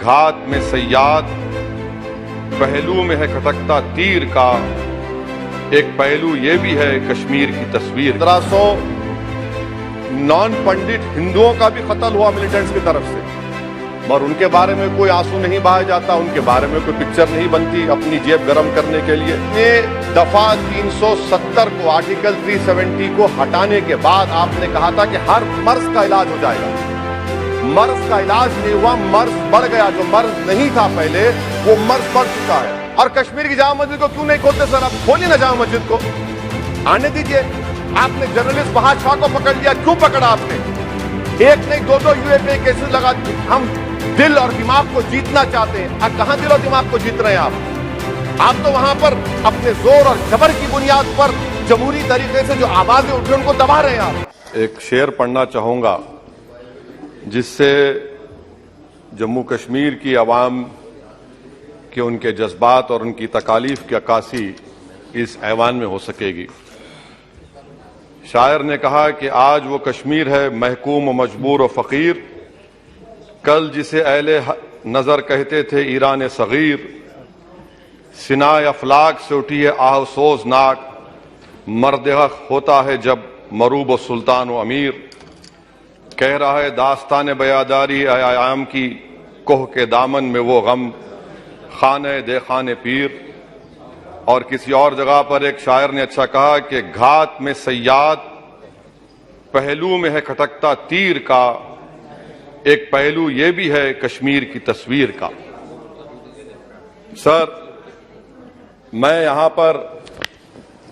घात में सयाद, पहलू में है खटकता तीर का, एक पहलू ये भी है कश्मीर की तस्वीर। 1700 नॉन पंडित हिंदुओं का भी कत्ल हुआ मिलिटेंट्स की तरफ से, और उनके बारे में कोई आंसू नहीं बहाया जाता, उनके बारे में कोई पिक्चर नहीं बनती अपनी जेब गर्म करने के लिए। ये दफा 370 को, आर्टिकल 370 को हटाने के बाद आपने कहा था कि हर मर्ज का इलाज हो जाएगा। मर्ज का इलाज नहीं हुआ, मर्ज बढ़ गया। जो मर्ज नहीं था पहले, वो मर्ज बढ़ चुका है। और कश्मीर की जामा मस्जिद को क्यों नहीं खोलते सर? आप खोलिए ना जामा मस्जिद को, आने दीजिए। आपने जर्नलिस्ट बहार शाह को पकड़ लिया, क्यों पकड़ा आपने? एक नहीं दो यूएपीए केसेस लगा। हम दिल और दिमाग को जीतना चाहते हैं। अब कहां दिल और दिमाग को जीत रहे हैं आप तो वहां पर अपने जोर और जबर की बुनियाद पर जमहूरी तरीके से जो आवाजें उठ रही उनको दबा रहे हैं आप। एक शेर पढ़ना चाहूंगा जिससे जम्मू कश्मीर की आवाम के उनके जज्बात और उनकी तकालीफ की अक्कासी इस ऐवान में हो सकेगी। शायर ने कहा कि आज वो कश्मीर है महकूम व मजबूर व फकीर, कल जिसे अहले नजर कहते थे ईरान सगीर, सिनाए अफलाक से उठी है आहसोजनाक, मर्द-ए-हक होता है जब मरूब व सुल्तान व अमीर। कह रहा है दास्तान बयादारी आयाम की, कोह के दामन में वो गम खाने दे खाने पीर। और किसी और जगह पर एक शायर ने अच्छा कहा कि घात में सयाद, पहलू में है खटकता तीर का, एक पहलू ये भी है कश्मीर की तस्वीर का। सर, मैं यहां पर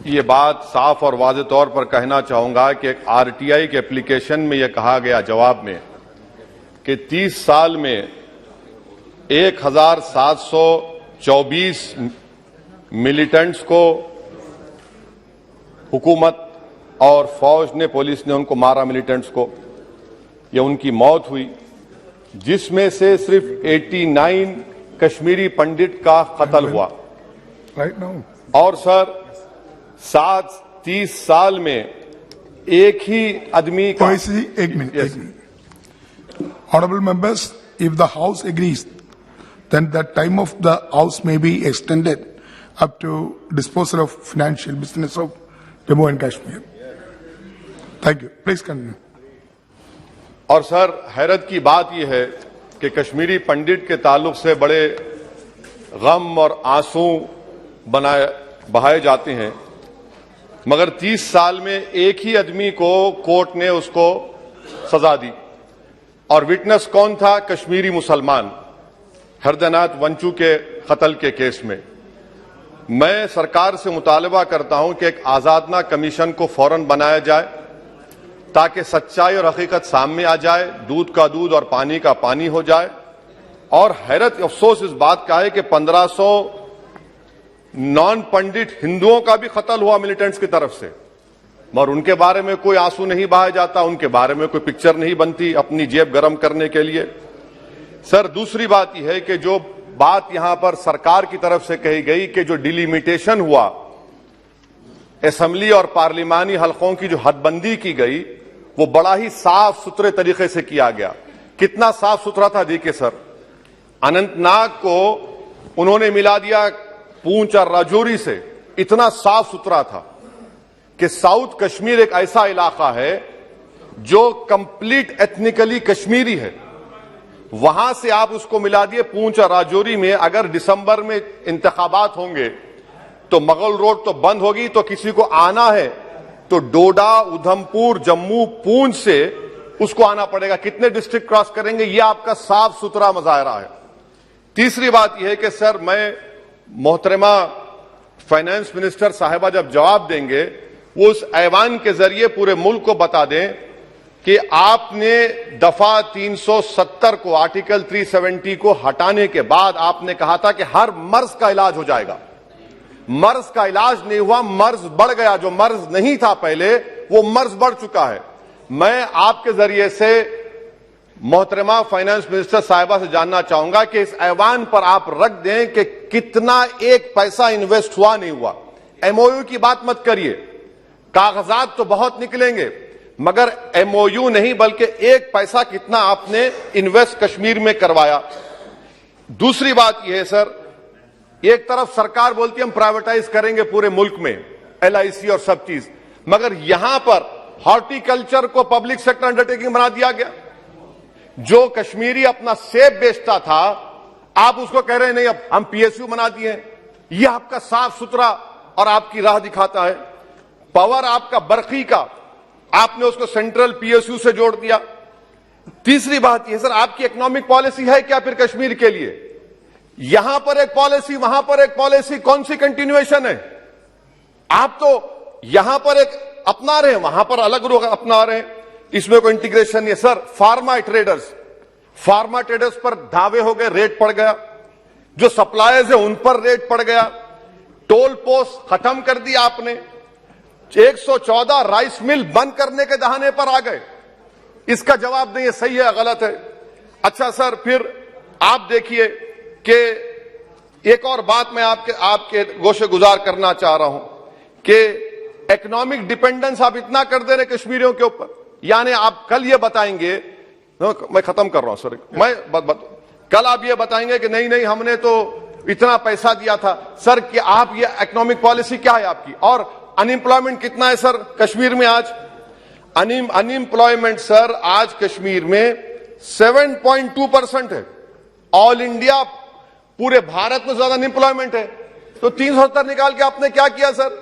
ये बात साफ और वाज़ेह तौर पर कहना चाहूंगा कि एक आरटीआई के एप्लीकेशन में यह कहा गया जवाब में कि 30 साल में 1724 मिलिटेंट्स को हुकूमत और फौज ने, पुलिस ने उनको मारा, मिलिटेंट्स को, या उनकी मौत हुई, जिसमें से सिर्फ 89 कश्मीरी पंडित का कत्ल हुआ। और सर 30 साल में एक ही आदमी का। एक minute. Honorable members, if the House agrees, then the time of the House may be extended up to disposal of financial business of Jammu and Kashmir. Thank you. Please continue. और sir, हैरत की बात यह है कि कश्मीरी पंडित के ताल्लुक से बड़े गम और आंसू बहाए जाते हैं, मगर 30 साल में एक ही आदमी को कोर्ट ने उसको सजा दी। और विटनेस कौन था? कश्मीरी मुसलमान, हरदनाथ वंचू के कत्ल के केस में। मैं सरकार से मुतालबा करता हूं कि एक आजादना कमीशन को फौरन बनाया जाए ताकि सच्चाई और हकीकत सामने आ जाए, दूध का दूध और पानी का पानी हो जाए। और हैरत अफसोस इस बात का है कि 1500 नॉन पंडित हिंदुओं का भी कत्ल हुआ मिलिटेंट्स की तरफ से, मगर उनके बारे में कोई आंसू नहीं बहाया जाता, उनके बारे में कोई पिक्चर नहीं बनती अपनी जेब गर्म करने के लिए। सर, दूसरी बात यह है कि जो बात यहां पर सरकार की तरफ से कही गई कि जो डिलिमिटेशन हुआ, असेंबली और पार्लिमानी हलकों की जो हदबंदी की गई, वो बड़ा ही साफ सुथरे तरीके से किया गया। कितना साफ सुथरा था देखिए सर, अनंतनाग को उन्होंने मिला दिया पूंछ और राजौरी से। इतना साफ सुथरा था कि साउथ कश्मीर एक ऐसा इलाका है जो कंप्लीट एथनिकली कश्मीरी है, वहां से आप उसको मिला दिए पूंछ और राजौरी में। अगर दिसंबर में इंतखाबात होंगे तो मुगल रोड तो बंद होगी, तो किसी को आना है तो डोडा, उधमपुर, जम्मू, पूंछ से उसको आना पड़ेगा। कितने डिस्ट्रिक्ट क्रॉस करेंगे? यह आपका साफ सुथरा मुजाहरा है। तीसरी बात यह है कि सर, मैं मोहतरमा फाइनेंस मिनिस्टर साहिबा जब जवाब देंगे, वो उस ऐवान के जरिए पूरे मुल्क को बता दें कि आपने दफा 370 को, आर्टिकल 370 को हटाने के बाद आपने कहा था कि हर मर्ज का इलाज हो जाएगा। मर्ज का इलाज नहीं हुआ, मर्ज बढ़ गया। जो मर्ज नहीं था पहले, वो मर्ज बढ़ चुका है। मैं आपके जरिए से मोहतरमा फाइनेंस मिनिस्टर साहिबा से जानना चाहूंगा कि इस ऐवान पर आप रख दें कि कितना एक पैसा इन्वेस्ट हुआ नहीं हुआ। एमओयू की बात मत करिए, कागजात तो बहुत निकलेंगे, मगर एमओयू नहीं बल्कि एक पैसा कितना आपने इन्वेस्ट कश्मीर में करवाया। दूसरी बात यह है सर, एक तरफ सरकार बोलती है हम प्राइवेटाइज करेंगे पूरे मुल्क में, LIC और सब चीज, मगर यहां पर हॉर्टिकल्चर को पब्लिक सेक्टर अंडरटेकिंग बना दिया गया। जो कश्मीरी अपना सेब बेचता था, आप उसको कह रहे हैं नहीं अब हम PSU बना दिए हैं। यह आपका साफ सुथरा और आपकी राह दिखाता है। पावर आपका बरखी का, आपने उसको सेंट्रल PSU से जोड़ दिया। तीसरी बात यह सर, आपकी इकोनॉमिक पॉलिसी है क्या फिर कश्मीर के लिए? यहां पर एक पॉलिसी, वहां पर एक पॉलिसी, कौन सी कंटिन्यूएशन है? आप तो यहां पर एक अपना रहे हैं, वहां पर अलग लोग अपना रहे हैं, इसमें कोई इंटीग्रेशन नहीं है सर। फार्मा ट्रेडर्स पर दावे हो गए, रेट पड़ गया। जो सप्लायर्स है उन पर रेट पड़ गया। टोल पोस्ट खत्म कर दिया आपने। 114 राइस मिल बंद करने के दहाने पर आ गए। इसका जवाब नहीं है सही है गलत है। अच्छा सर, फिर आप देखिए कि एक और बात मैं आपके गोशे गुजार करना चाह रहा हूं कि इकोनॉमिक डिपेंडेंस आप इतना कर दे रहे कश्मीरियों के ऊपर, यानी आप कल ये बताएंगे, मैं खत्म कर रहा हूं सर, कल आप ये बताएंगे कि नहीं हमने तो इतना पैसा दिया था। सर कि आप ये इकोनॉमिक पॉलिसी क्या है आपकी? और अनएम्प्लॉयमेंट कितना है सर कश्मीर में आज? अनएम्प्लॉयमेंट सर आज कश्मीर में 7.2% है। ऑल इंडिया पूरे भारत में ज्यादा अनएम्प्लॉयमेंट है। तो 370 निकाल के आपने क्या किया सर?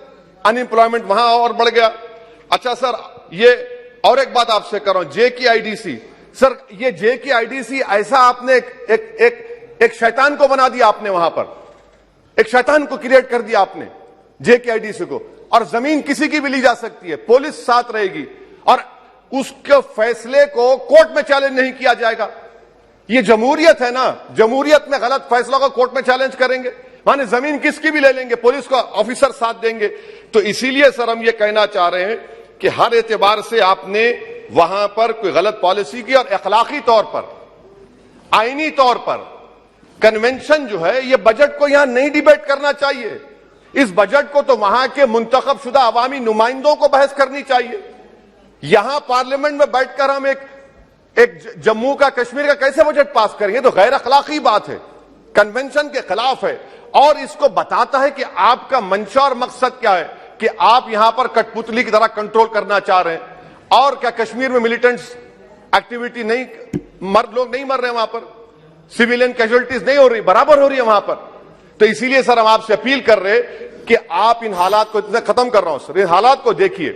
अनएम्प्लॉयमेंट वहां और बढ़ गया। अच्छा सर, ये और एक बात आपसे कर रहा हूं, JKIDC सर, ये JKIDC ऐसा आपने एक शैतान को बना दिया आपने, वहां पर एक शैतान को क्रिएट कर दिया आपने JKIDC को। और जमीन किसी की भी ली जा सकती है, पुलिस साथ रहेगी और उसके फैसले को कोर्ट में चैलेंज नहीं किया जाएगा। ये जमहूरियत है ना, जमहूरियत में गलत फैसलों को कोर्ट में चैलेंज करेंगे, माने जमीन किसकी भी ले लेंगे, पुलिस का ऑफिसर साथ देंगे। तो इसीलिए सर हम ये कहना चाह रहे हैं कि हर एतबार से आपने वहां पर कोई गलत पॉलिसी की और अखलाकी तौर पर, आईनी तौर पर कन्वेंशन जो है, ये बजट को यहां नहीं डिबेट करना चाहिए। इस बजट को तो वहां के मुंतखब शुदा अवामी नुमाइंदों को बहस करनी चाहिए। यहां पार्लियामेंट में बैठकर हम एक जम्मू का, कश्मीर का कैसे बजट पास करेंगे? तो गैर अखलाकी बात है, कन्वेंशन के खिलाफ है और इसको बताता है कि आपका मंशा और मकसद क्या है, कि आप यहां पर कठपुतली की तरह कंट्रोल करना चाह रहे हैं। और क्या कश्मीर में मिलिटेंट्स एक्टिविटी नहीं, लोग नहीं मर रहे वहां पर, सिविलियन कैजुअलिटीज नहीं हो रही, बराबर हो रही है वहां पर। तो इसीलिए सर हम आपसे अपील कर रहे कि आप इन हालात को, इतना खत्म कर रहा हूं सर, इन हालात को देखिए।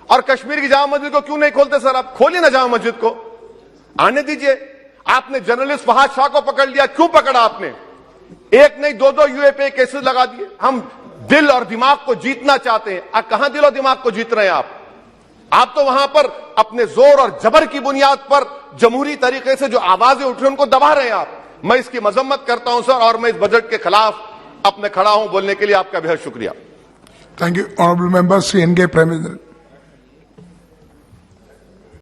और कश्मीर की जामा मस्जिद को क्यों नहीं खोलते सर? आप खोलिए ना जामा मस्जिद को, आने दीजिए। आपने जर्नलिस्ट फहाद शाह को पकड़ लिया, क्यों पकड़ा आपने? एक नहीं दो UAPA केसेस लगा दिए। हम दिल और दिमाग को जीतना चाहते हैं। कहां दिल और दिमाग को जीत रहे हैं आप तो वहां पर अपने जोर और जबर की बुनियाद पर जमहूरी तरीके से जो आवाजें उठ रही उनको दबा रहे हैं आप। मैं इसकी मजम्मत करता हूं सर, और मैं इस बजट के खिलाफ अपने खड़ा हूं। बोलने के लिए आपका बेहद शुक्रिया। Thank you honourable member Shri NK Premendra.